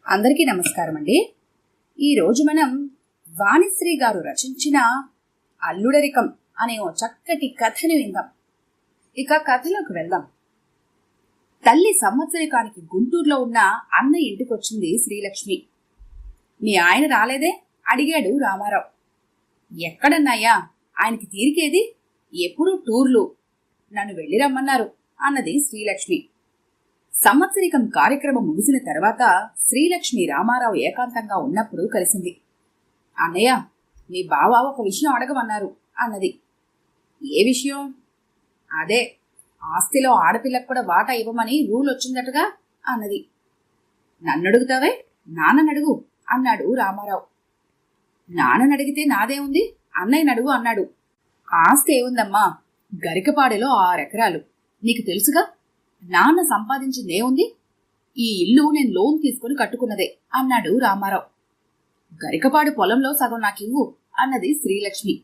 అందరికీ నమస్కారం అండి. ఈరోజు మనం వాణిశ్రీ గారు రచించిన అల్లుడరికం అనే ఓ చక్కటి కథని విందాం. ఇక కథలోకి వెళ్దాం. తల్లి సంవత్సరికానికి గుంటూరులో ఉన్న అన్న ఇంటికొచ్చింది శ్రీలక్ష్మి. మీ ఆయన రాలేదే అడిగాడు రామారావు. ఎక్కడన్నాయా, ఆయనకి తీరికేది, ఎప్పుడూ టూర్లు, నన్ను వెళ్ళి రమ్మన్నారు అన్నది శ్రీలక్ష్మి. సంవత్సరికం కార్యక్రమం ముగిసిన తర్వాత శ్రీలక్ష్మి రామారావు ఏకాంతంగా ఉన్నప్పుడు కలిసింది. అన్నయ్య, మీ బావ ఒక విషయం అడగమన్నారు అన్నది. ఏ విషయం? అదే, ఆస్తిలో ఆడపిల్లకు కూడా వాటా ఇవ్వమని రూల్ వచ్చిందటగా అన్నది. నన్నడుగుతావే, నాన్ననడుగు అన్నాడు రామారావు. నాన్ననడిగితే నాదేముంది, అన్నయ్యనడుగు అన్నాడు. ఆస్తి ఏముందమ్మా, గరికపాడెలో 6 ఎకరాలు, నీకు తెలుసుగా. నాన్న సంపాదించిందేముంది, ఈ ఇల్లు నేను లోన్ తీసుకుని కట్టుకున్నదే అన్నాడు రామారావు. గరికపాడు పొలంలో సగం నాకివ్వు అన్నది శ్రీలక్ష్మి.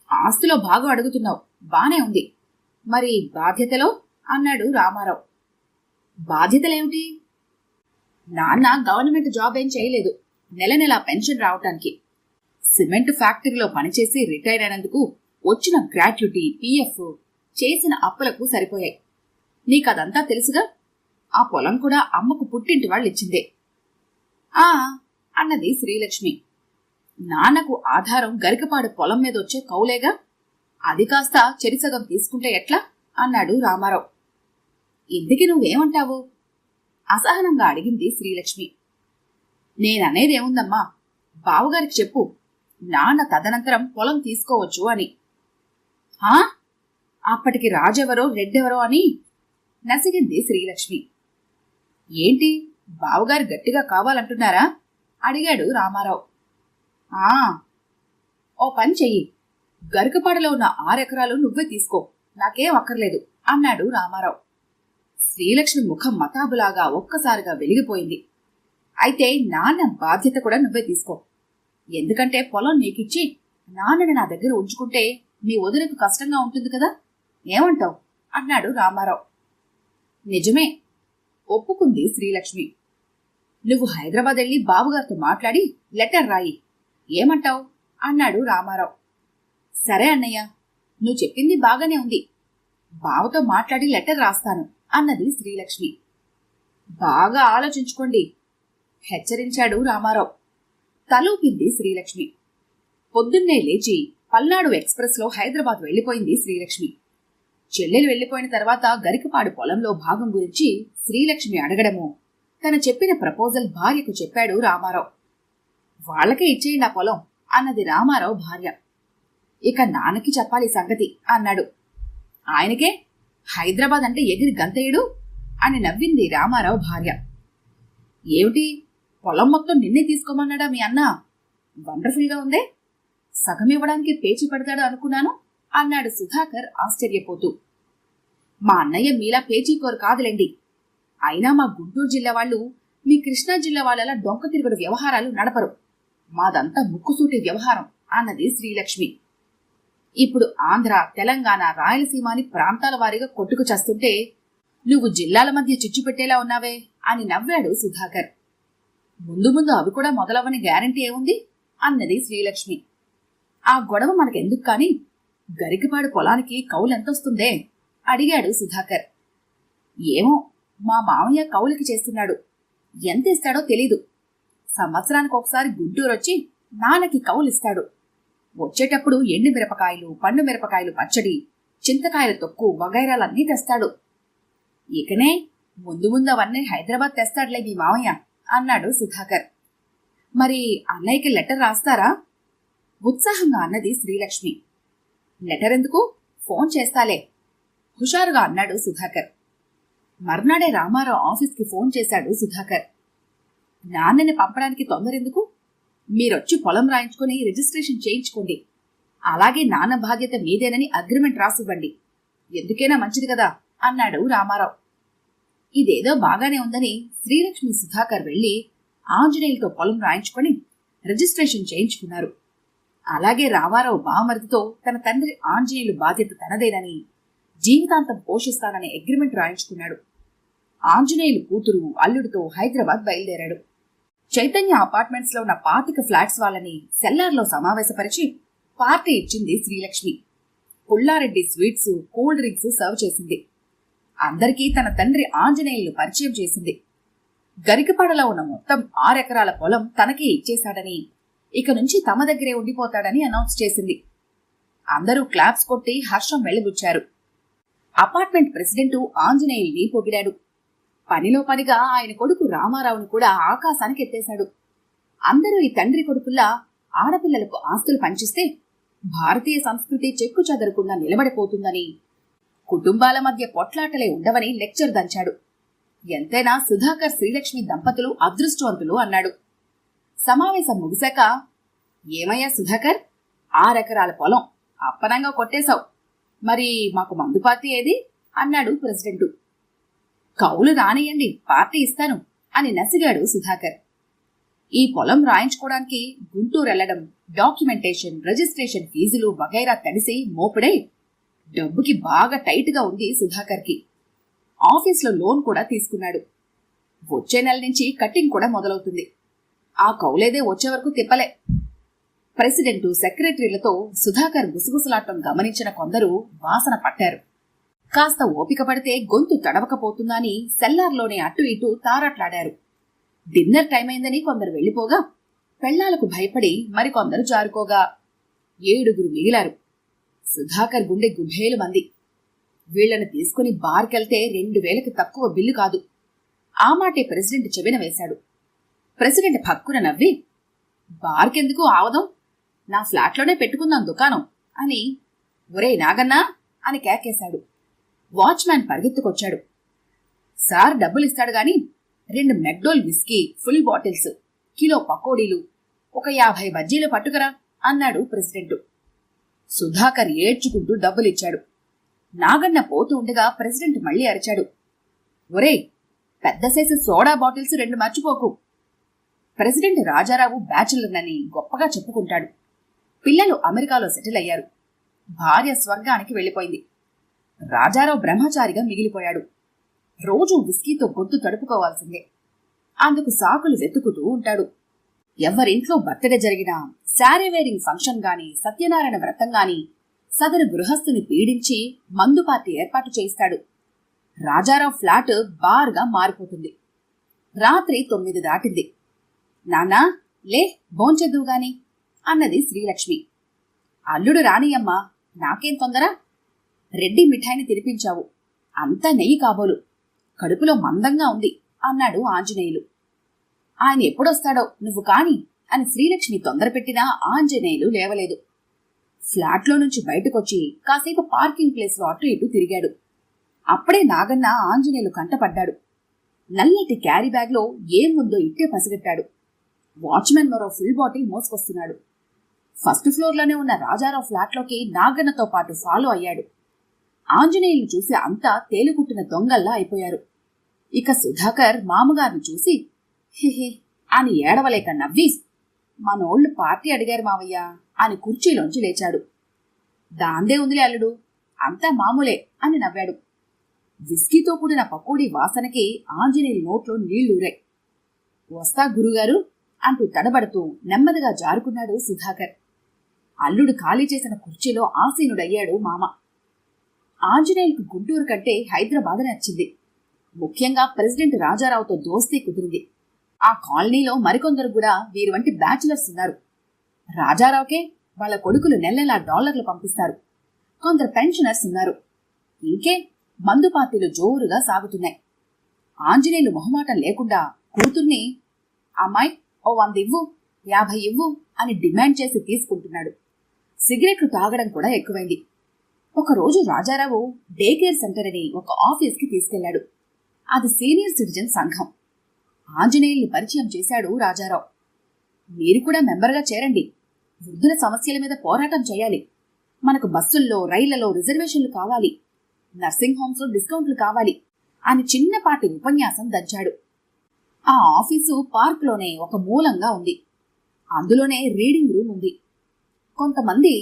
ఆస్తిలో భాగం అడుగుతున్నావు, బానే ఉంది, మరి బాధ్యతలో అన్నాడు రామారావు. బాధ్యతలేమిటి? నాన్న గవర్నమెంట్ జాబ్ ఏం చేయలేదు, నెల నెలా పెన్షన్ రావటానికి. సిమెంట్ ఫ్యాక్టరీలో పనిచేసి రిటైర్ అయినందుకు వచ్చిన గ్రాట్యుటీ, పిఎఫ్, చేసిన అప్పులకు సరిపోయాయి. నీకదంతా తెలుసుగా. ఆ పొలం కూడా అమ్మకు పుట్టింటి వాళ్ళు ఇచ్చిందే. అన్నది శ్రీలక్ష్మి. నాన్నకు ఆధారం గరికపాడు పొలం మీద వచ్చే కౌలేగా, అది కాస్త చెరిసగం తీసుకుంటే ఎట్లా అన్నాడు రామారావు. ఇందుకి నువ్వేమంటావు అసహనంగా అడిగింది శ్రీలక్ష్మి. నేననేదేముందమ్మా, బావగారికి చెప్పు, నాన్న తదనంతరం పొలం తీసుకోవచ్చు అని. అప్పటికి రాజెవరో రెడ్డెవరో అని నసిగింది శ్రీలక్ష్మి. ఏంటి, బావగారు గట్టిగా కావాలంటున్నారా అడిగాడు రామారావు. ఓ పని చెయ్యి, గరికపాడలో ఉన్న 6 ఎకరాలు నువ్వే తీసుకో, నాకేం అక్కర్లేదు అన్నాడు రామారావు. శ్రీలక్ష్మి ముఖం మతాబులాగా ఒక్కసారిగా వెలిగిపోయింది. అయితే నాన్న బాధ్యత కూడా నువ్వే తీసుకో, ఎందుకంటే పొలం నీకిచ్చి నాన్నని నా దగ్గర ఉంచుకుంటే మీ వదినకు కష్టంగా ఉంటుంది కదా, ఏమంటావు అన్నాడు రామారావు. నిజమే, ఒప్పుకుంది శ్రీలక్ష్మి. నువ్వు హైదరాబాద్ వెళ్ళి బాబుగారితో మాట్లాడి లెటర్ రాయి, ఏమంటావు అన్నాడు రామారావు. సరే అన్నయ్య, నువ్వు చెప్పింది బాగానే ఉంది, బావతో మాట్లాడి లెటర్ రాస్తాను అన్నది శ్రీలక్ష్మి. బాగా ఆలోచించుకోండి హెచ్చరించాడు రామారావు. తలూపింది శ్రీలక్ష్మి. పొద్దున్నే లేచి పల్నాడు ఎక్స్ప్రెస్ లో హైదరాబాద్ వెళ్లిపోయింది శ్రీలక్ష్మి. చెల్లెలు వెళ్లిపోయిన తర్వాత గరికపాడు పొలంలో భాగం గురించి శ్రీలక్ష్మి అడగడము, తను చెప్పిన ప్రపోజల్ భార్యకు చెప్పాడు రామారావు. వాళ్లకే ఇచ్చేయండి ఆ పొలం అన్నది రామారావు భార్య. ఇక నాన్నకి చెప్పాలి సంగతి అన్నాడు. ఆయనకే, హైదరాబాద్ అంటే ఎగిరి గంతయుడు అని నవ్వింది రామారావు భార్య. ఏమిటి, పొలం మొత్తం నిన్నే తీసుకోమన్నాడా మీ అన్న? వండర్ఫుల్గా ఉందే, సగం ఇవ్వడానికి పేచి పెడతాడు అనుకున్నాను అన్నాడు సుధాకర్ ఆశ్చర్యపోతూ. మా అన్నయ్య మీలా పేచీకోరు కాదులేండి, అయినా మా గుంటూరు జిల్లా వాళ్ళు మీ కృష్ణా జిల్లా వాళ్ళలా డొంక తిరుగుడు వ్యవహారాలు నడపరు, మాదంతా ముక్కుసూటి వ్యవహారం అన్నది శ్రీలక్ష్మి. ఇప్పుడు ఆంధ్ర, తెలంగాణ, రాయలసీమ అని ప్రాంతాల వారీగా కొట్టుకు చస్తుంటే నువ్వు జిల్లాల మధ్య చిచ్చు పెట్టేలా ఉన్నావే అని నవ్వాడు సుధాకర్. ముందు ముందు అవి కూడా మొదలవని గ్యారంటీ ఏముంది అన్నది శ్రీలక్ష్మి. ఆ గొడవ మనకెందుకు కాని, గరికపాడు పొలానికి కౌలెంతొస్తుందే అడిగాడు సుధాకర్. ఏమో, మా మామయ్య కౌలుకి చేస్తున్నాడు, ఎంత ఇస్తాడో తెలీదు. సంవత్సరానికి ఒకసారి గుంటూరొచ్చి నాన్నకి కౌలిస్తాడు. వచ్చేటప్పుడు ఎండు మిరపకాయలు, పండు మిరపకాయలు పచ్చడి, చింతకాయల తొక్కు వగైరాలన్నీ తెస్తాడు. ఇకనే ముందు ముందు అవన్నీ హైదరాబాద్ తెస్తాడులే మీ మామయ్య అన్నాడు సుధాకర్. మరి అన్నయ్యకి లెటర్ రాస్తారా ఉత్సాహంగా అన్నది శ్రీలక్ష్మి. లెటర్ ఎందుకు, ఫోన్ చేస్తాలే హుషారుగా అన్నాడు సుధాకర్. మర్నాడే రామారావు ఆఫీస్కి ఫోన్ చేశాడు సుధాకర్. నాన్నని పంపడానికి తొందరెందుకు, మీరొచ్చి పొలం రాయించుకుని రిజిస్ట్రేషన్ చేయించుకోండి, అలాగే నాన్న బాధ్యత మీదేనని అగ్రిమెంట్ రాసివ్వండి, ఎందుకైనా మంచిది కదా అన్నాడు రామారావు. ఇదేదో బాగానే ఉందని శ్రీలక్ష్మి సుధాకర్ వెళ్లి ఆంజనేయులతో పొలం రాయించుకుని రిజిస్ట్రేషన్ చేయించుకున్నారు. అలాగే రామారావు బామర్దితో తన తండ్రి ఆంజనేయులు బాధ్యత తనదేనని, జీవితాంతం పోషిస్తానని అగ్రిమెంట్ రాయించుకున్నాడు. ఆంజనేయులు కూతురు అల్లుడితో హైదరాబాద్ బయలుదేరాడు. చైతన్య అపార్ట్మెంట్స్ లో ఉన్న 25 ఫ్లాట్స్ వాళ్ళని సెల్లార్లో సమావేశపరిచి పార్టీ ఇచ్చింది Srilakshmi. Pulla Reddy sweets, cool drinks serve చేసింది. అందరికీ తన తండ్రి ఆంజనేయులు పరిచయం చేసింది. గరికపాడలో ఉన్న మొత్తం 6 ఎకరాల పొలం తనకే ఇచ్చేశాడని, ఇక నుంచి తమ దగ్గరే ఉండిపోతాడని అనౌన్స్ చేసింది. అందరూ క్లాప్స్ కొట్టి హర్షం వెళ్లిబుచ్చారు. Apartment president ఆంజనేయుల్ని పొగిడాడు. పనిలో పనిగా ఆయన కొడుకు రామారావుని కూడా ఆకాశానికి ఎత్తేశాడు. అందరూ ఈ తండ్రి కొడుకుల్లా ఆడపిల్లలకు ఆస్తులు పంచిస్తే భారతీయ సంస్కృతి చెక్కు చెదరకుండా నిలబడిపోతుందని, కుటుంబాల మధ్య పొట్లాటలే ఉండవని లెక్చర్ దంచాడు. ఎంతైనా సుధాకర్ శ్రీలక్ష్మి దంపతులు అదృష్టవంతులు అన్నాడు. సమావేశం ముగిశాక, ఏమయ్యా సుధాకర్, 6 ఎకరాల పొలం అప్పనంగా కొట్టేశావు, మరి మాకు మందు పార్టీ ఏది అన్నాడు ప్రెసిడెంటు. కౌలు రానియండి, పార్టీ ఇస్తాను అని నసిగాడు సుధాకర్. ఈ పొలం రాయించుకోవడానికి గుంటూరు వెళ్లడం, డాక్యుమెంటేషన్, రిజిస్ట్రేషన్ ఫీజులు వగైరా తడిసి మోపుడే డబ్బుకి బాగా టైట్ గా ఉంది సుధాకర్కి. ఆఫీస్లో లోన్ కూడా తీసుకున్నాడు. వచ్చే నెల నుంచి కట్టింగ్ కూడా మొదలవుతుంది. ఆ కౌలేదే వచ్చే వరకు తిప్పలే. ప్రెసిడెంటు, సెక్రటరీలతో సుధాకర్ గుసగుసలాటం గమనించిన కొందరు వాసన పట్టారు. కాస్త ఓపిక పడితే గొంతు తడవకపోతుందని సెల్లార్లోనే అటు ఇటు తారాట్లాడారు. డిన్నర్ టైం అయిందని కొందరు వెళ్లిపోగా, పెళ్లాలకు భయపడి మరికొందరు జారుకోగా 7 మిగిలారు. సుధాకర్ గుండె గుభేలు మంది. వీళ్లను తీసుకుని బార్కెళ్తే 2000కి తక్కువ బిల్లు కాదు. ఆ మాటే ప్రెసిడెంట్ చెవిన వేశాడు. ప్రెసిడెంట్ భక్కున నవ్వి, బార్కెందుకు ఆవదం, నా ఫ్లాట్లోనే పెట్టుకుందాం దుకాణం అని, ఒరే నాగన్నా అని కేకేశాడు. వాచ్మ్యాన్ పరిగెత్తుకొచ్చాడు. సార్ డబ్బులిస్తాడు గాని 2 McDowell whisky full bottles, kilo పకోడీలు, ఒక 50 బజ్జీలు పట్టుకురా అన్నాడు ప్రెసిడెంటు. సుధాకర్ ఏడ్చుకుంటూ డబ్బులిచ్చాడు. నాగన్న పోతూ ఉండగా ప్రెసిడెంట్ మళ్లీ అరిచాడు, ఒరే పెద్ద సైజు సోడా బాటిల్స్ 2 మర్చిపోకు. ప్రెసిడెంట్ రాజారావు బ్యాచులర్నని గొప్పగా చెప్పుకుంటాడు. పిల్లలు అమెరికాలో సెటిల్ అయ్యారు. భార్య స్వర్గానికి వెళ్లిపోయింది. రాజారావు బ్రహ్మచారిగా మిగిలిపోయాడు. రోజూ విస్కీతో గొంతు తడుపుకోవాల్సిందే. అందుకు సాకులు వెతుకుతూ ఉంటాడు. ఎవరింట్లో బర్త్డే జరిగినా, శారీ వేరింగ్ ఫంక్షన్ గాని, సత్యనారాయణ వ్రతం గాని సదరు గృహస్థుని పీడించి మందు పార్టీ ఏర్పాటు చేయిస్తాడు. రాజారావు ఫ్లాట్ బార్గా మారిపోతుంది. రాత్రి 9 దాటింది. నాన్నా లే, భోంచెద్దువు గాని అన్నది శ్రీలక్ష్మి. అల్లుడు రానియమ్మా, నాకేం తొందర, రెడ్డి మిఠాయిని తినిపించావు, అంతా నెయ్యి కాబోలు, కడుపులో మందంగా ఉంది అన్నాడు ఆంజనేయులు. ఆయన ఎప్పుడొస్తాడో నువ్వు కాని అని శ్రీలక్ష్మి తొందరపెట్టినా ఆంజనేయులు లేవలేదు. ఫ్లాట్లో నుంచి బయటకొచ్చి కాసేపు పార్కింగ్ ప్లేస్ లో అటు ఇటు తిరిగాడు. అప్పుడే నాగన్న ఆంజనేయులు కంటపడ్డాడు. నల్లటి క్యారీ బ్యాగ్ లో ఏముందో ఇట్టే పసిగట్టాడు. వాచ్మెన్ మరో ఫుల్ బాటిల్ మోసుకొస్తున్నాడు. ఫస్ట్ ఫ్లోర్లోనే ఉన్న రాజారావు ఫ్లాట్లోకి నాగన్నతో పాటు ఫాలో అయ్యాడు. ఆంజనేయులు చూసి అంతా తేలుకుట్టిన దొంగల్లా అయిపోయారు. ఇక సుధాకర్ మామగారిని చూసి హిహి అని ఏడవలేక నవ్వి, మనోళ్లు పార్టీ అడిగారు మావయ్య అని కుర్చీలోంచి లేచాడు. దాందే ఉందిలే అల్లుడు, అంతా మామూలే అని నవ్వాడు. విస్కీతో కూడిన పకోడీ వాసనకి ఆంజనేయులు నోట్లో నీళ్లూరాయి. వస్తా గురుగారు అంటూ తడబడుతూ నెమ్మదిగా జారుకున్నాడు సుధాకర్. అల్లుడు ఖాళీ చేసిన కుర్చీలో ఆసీనుడయ్యాడు మామ. ఆంజనేయులకు గుంటూరు కంటే హైదరాబాద్ నచ్చింది. ముఖ్యంగా ప్రెసిడెంట్ రాజారావుతో దోస్తీ కుదిరింది. ఆ కాలనీలో మరికొందరు కూడా వీరి వంటి బ్యాచులర్స్ ఉన్నారు. రాజారావుకే వాళ్ళ కొడుకులు నెలలా $డాలర్లు పంపిస్తారు. కొందరు పెన్షనర్స్ ఉన్నారు. ఇంకే మందు పార్టీలు జోరుగా సాగుతున్నాయి. ఆంజనేయులు మొహమాటం లేకుండా కూతుర్ని, అమ్మాయి ఓ 100 ఇవ్వు, 50 ఇవ్వు అని డిమాండ్ చేసి తీసుకుంటున్నాడు. సిగరెట్లు తాగడం కూడా ఎక్కువైంది. ఒకరోజు రాజారావు డే కేర్ సెంటర్ అని ఒక ఆఫీస్కి తీసుకెళ్లాడు. అది సీనియర్ సిటిజన్ సంఘం. ఆంజనేయుల్ని పరిచయం చేశాడు రాజారావు. మీరు కూడా మెంబర్గా చేరండి, వృద్ధుల సమస్యల మీద పోరాటం చేయాలి, మనకు బస్సుల్లో రైళ్లలో రిజర్వేషన్లు కావాలి, నర్సింగ్ హోమ్స్ లో డిస్కౌంట్లు కావాలి అని చిన్నపాటి ఉపన్యాసం దంచాడు. ఆ ఆఫీసు పార్క్లోనే ఒక మూలంగా ఉంది. అందులోనే రీడింగ్ రూమ్ ఉంది. కొంతమంది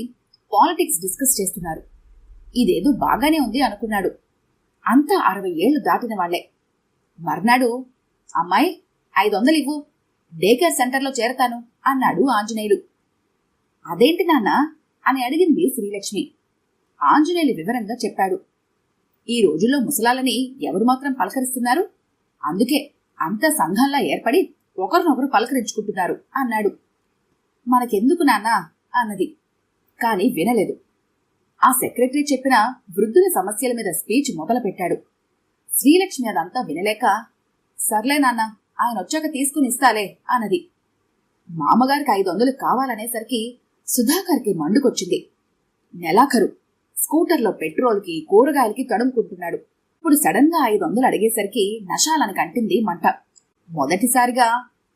పాలిటిక్స్ డిస్కస్ చేస్తున్నారు. ఇదేదో బాగానే ఉంది అనుకున్నాడు. అంతా 60 ఏళ్లు దాటిన వాళ్లే. మర్నాడు, అమ్మాయి 500 ఇవ్వు, డే కేర్ సెంటర్లో చేరతాను అన్నాడు ఆంజనేయులు. అదేంటి నాన్నా అని అడిగింది శ్రీలక్ష్మి. ఆంజనేయులు వివరంగా చెప్పాడు. ఈ రోజుల్లో ముసలాలని ఎవరు మాత్రం పలకరిస్తున్నారు, అందుకే అంత సంఘంలా ఏర్పడి ఒకరినొకరు పలకరించుకుంటున్నారు అన్నాడు. మనకెందుకు నాన్నా అన్నది. కాని వినలేదు. ఆ సెక్రటరీ చెప్పిన వృద్ధుల సమస్యల మీద స్పీచ్ మొదలుపెట్టాడు. శ్రీలక్ష్మి అదంతా వినలేక, సర్లే నాన్న, ఆయన వచ్చాక తీసుకుని ఇస్తాలే అన్నది. మామగారికి 500 కావాలనేసరికి సుధాకర్కి మండుకొచ్చింది. నెలాఖరు స్కూటర్లో పెట్రోల్కి కూరగాయలకి తడుముకుంటున్నాడు. ఇప్పుడు సడన్ గా 500 అడిగేసరికి నశాలను కంటింది మంట. మొదటిసారిగా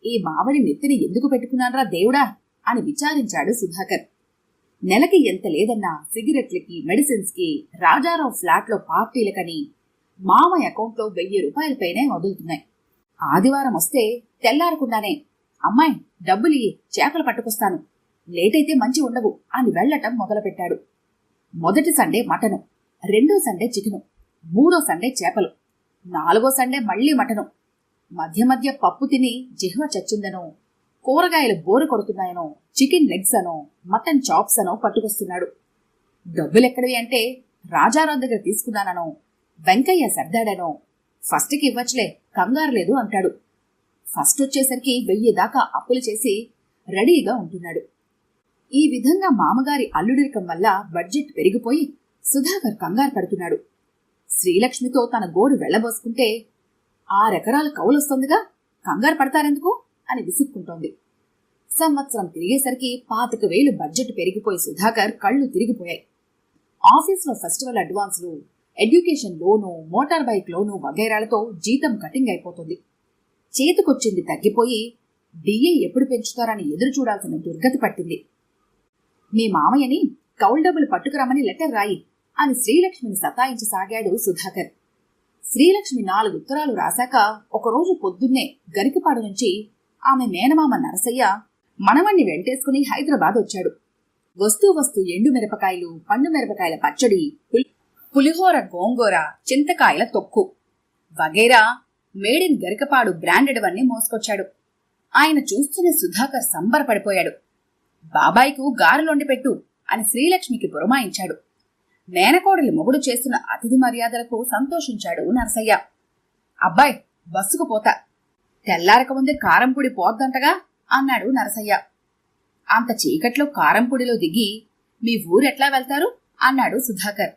ఈ మావడి నెత్తిని ఎందుకు పెట్టుకున్నాన్రా దేవుడా అని విచారించాడు సుధాకర్. నెలకి ఎంత లేదన్నా సిగరెట్లకి, మెడిసిన్స్ కి, రాజారావు ఫ్లాట్ లో పార్టీలకని మామ అకౌంట్లో 1000 రూపాయల పైనే వదులుతున్నాయి. ఆదివారం వస్తే తెల్లారకుండానే అమ్మాయి డబ్బులియ్యి, చేపలు పట్టుకొస్తాను, లేటైతే మంచి ఉండవు అని వెళ్లటం మొదలుపెట్టాడు. మొదటి సండే మటను, రెండో సండే చికెను, మూడో సండే చేపలు, నాలుగో సండే మళ్లీ మటను. మధ్య మధ్య పప్పు తిని జిహ్వ చచ్చిందనో, కూరగాయలు బోరు కొడుతున్నాయనో, చికెన్ లెగ్స్ అనో, మటన్ చాప్స్ అనో పట్టుకొస్తున్నాడు. డబ్బులెక్కడివి అంటే రాజారావు దగ్గర తీసుకున్నాననో, వెంకయ్య సర్దాడనో, ఫస్ట్కి ఇవ్వచ్చులే కంగారు లేదు అంటాడు. ఫస్ట్ వచ్చేసరికి 1000 దాకా అప్పులు చేసి రెడీగా ఉంటున్నాడు. ఈ విధంగా మామగారి అల్లుడిరికం వల్ల బడ్జెట్ పెరిగిపోయి సుధాకర్ కంగారు పడుతున్నాడు. శ్రీలక్ష్మితో తన గోడు వెళ్లబోసుకుంటే 6 ఎకరాల కౌలొస్తుందిగా, కంగారు పడతారెందుకు అని విసుక్కుంటోంది. సంవత్సరం తిరిగేసరికి 25,000 బడ్జెట్ పెరిగిపోయి సుధాకర్ కళ్ళు తిరిగిపోయాయి. ఆఫీస్లో ఫెస్టివల్ అడ్వాన్స్లు, education loan, motor bike loan వగైరాలతో జీతం కటింగ్ అయిపోతుంది. చేతికొచ్చింది తగ్గిపోయి డిఏ ఎప్పుడు పెంచుతారని ఎదురు చూడాల్సిన దుర్గతి పట్టింది. మీ మామయ్యని కౌలు డబ్బులు పట్టుకురమ్మని లెటర్ రాయి అని శ్రీలక్ష్మిని సతాయించసాగాడు సుధాకర్. శ్రీలక్ష్మి 4 ఉత్తరాలు రాశాక ఒకరోజు పొద్దున్నే గరికపాడు నుంచి ఆమె మేనమామ నరసయ్య మనవణ్ణి వెంటేసుకుని హైదరాబాద్ వచ్చాడు. వస్తూ ఎండు మిరపకాయలు, పండు మిరపకాయల పచ్చడి, పులిహోర, గోంగూర, చింతకాయల తొక్కు వగైరా మేడిన్ గరికపాడు బ్రాండెడ్వన్నీ మోసుకొచ్చాడు. ఆయన చూస్తూనే సుధాకర్ సంబరపడిపోయాడు. బాబాయికు గారెలొండి పెట్టు అని శ్రీలక్ష్మికి పురమాయించాడు. మేనకోడలి మొగుడు చేస్తున్న అతిథి మర్యాదలకు సంతోషించాడు నరసయ్య. అబ్బాయ్, బస్సుకు పోతా, తెల్లారకముందే కారంపొడి పోద్దంటగా అన్నాడు నరసయ్య. అంత చీకట్లో కారంపొడిలో దిగి మీ ఊరెట్లా వెళ్తారు అన్నాడు సుధాకర్.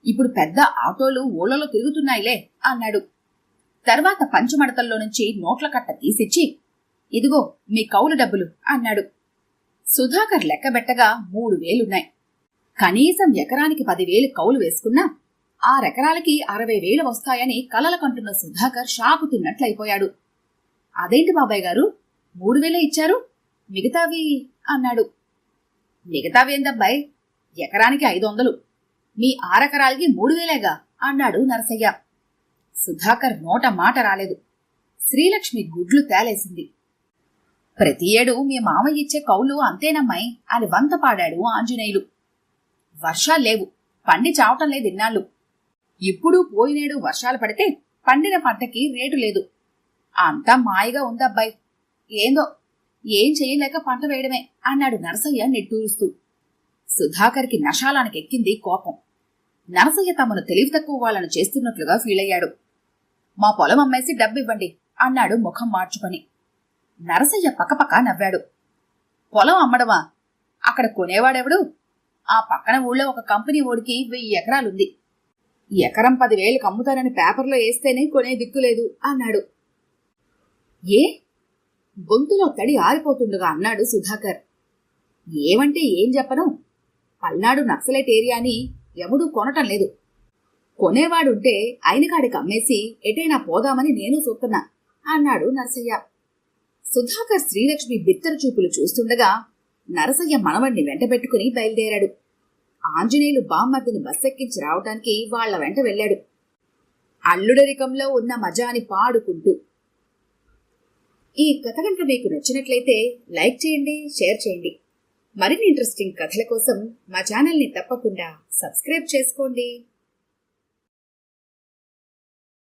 ఇప్పుడు పెద్ద ఆటోలు ఊళ్ళలో తిరుగుతున్నాయిలే అన్నాడు. తర్వాత పంచమడతల్లో నుంచి నోట్ల కట్ట తీసిచ్చి, ఇదిగో మీ కౌలు డబ్బులు అన్నాడు. సుధాకర్ లెక్కబెట్టగా 3,000 కనీసం ఎకరానికి 10,000 కౌలు వేసుకున్నా 6 ఎకరాలకి 60,000 వస్తాయని కలలకంటున్న సుధాకర్ షాకు తిన్నట్లయిపోయాడు. అదేంటి బాబాయ్ గారు, 3,000 ఇచ్చారు, మిగతావి అన్నాడు. మిగతావేందబ్బాయ్, ఎకరానికి 500, మీ 6 ఎకరాలకి 3,000గా అన్నాడు నరసయ్య. సుధాకర్ నోట మాట రాలేదు. శ్రీలక్ష్మి గుడ్లు తేలేసింది. ప్రతి ఏడు మీ మామయ్య ఇచ్చే కౌలు అంతేనమ్మాయి అని వంత పాడాడు ఆంజనేయులు. వర్షాల్లేవు, పండి చావటం లేదు ఇన్నాళ్ళు. ఇప్పుడు పోయినేడు వర్షాలు పడితే పండిన పంటకి రేటు లేదు. అంతా మాయగా ఉందబ్బాయి. ఏందో ఏం చేయలేక పంట వేయడమే అన్నాడు నరసయ్య నిట్టూరుస్తూ. సుధాకర్కి నశాలానికి ఎక్కింది కోపం. నరసయ్య తమను తెలివి తక్కువ వాళ్ళను చేస్తున్నట్లుగా ఫీలయ్యాడు. మా పొలం అమ్మేసి డబ్బివ్వండి అన్నాడు ముఖం మార్చుకొని. నరసయ్య పక్కపక్క నవ్వాడు. పొలం అమ్మడమా? అక్కడ కొనేవాడెవడు? ఆ పక్కన ఊళ్ళో ఒక కంపెనీ ఓడికి 1000 ఎకరాలుంది. ఎకరం 10,000కి అమ్ముతారని పేపర్లో వేస్తేనే కొనే దిక్కులేదు అన్నాడు. ఏ? గొంతులో తడి ఆరిపోతుండగా అన్నాడు సుధాకర్. ఏమంటే ఏం చెప్పను, పల్నాడు నక్సలైట్ ఏరియాని ఎవడూ కొనటం లేదు. కొనేవాడుంటే అయినకాడికి అమ్మేసి ఎటైనా పోదామని నేను చూస్తున్నా అన్నాడు నరసయ్య. సుధాకర్ శ్రీలక్ష్మి బిత్తర చూపులు చూస్తుండగా నరసయ్య మనవణ్ణి వెంటబెట్టుకుని బయలుదేరాడు. ఆంజనేయులు బామ్మర్దిని బస్సెక్కించి రావటానికి వాళ్ల వెంట వెళ్లాడు. అల్లుడరికంలో ఉన్న మజాని పాడుకుంటూ. ఈ కథ కనుక మీకు నచ్చినట్లయితే లైక్ చేయండి, షేర్ చేయండి. మరిన్ని ఇంట్రెస్టింగ్ కథల కోసం మా ఛానల్ని తప్పకుండా సబ్స్క్రైబ్ చేసుకోండి.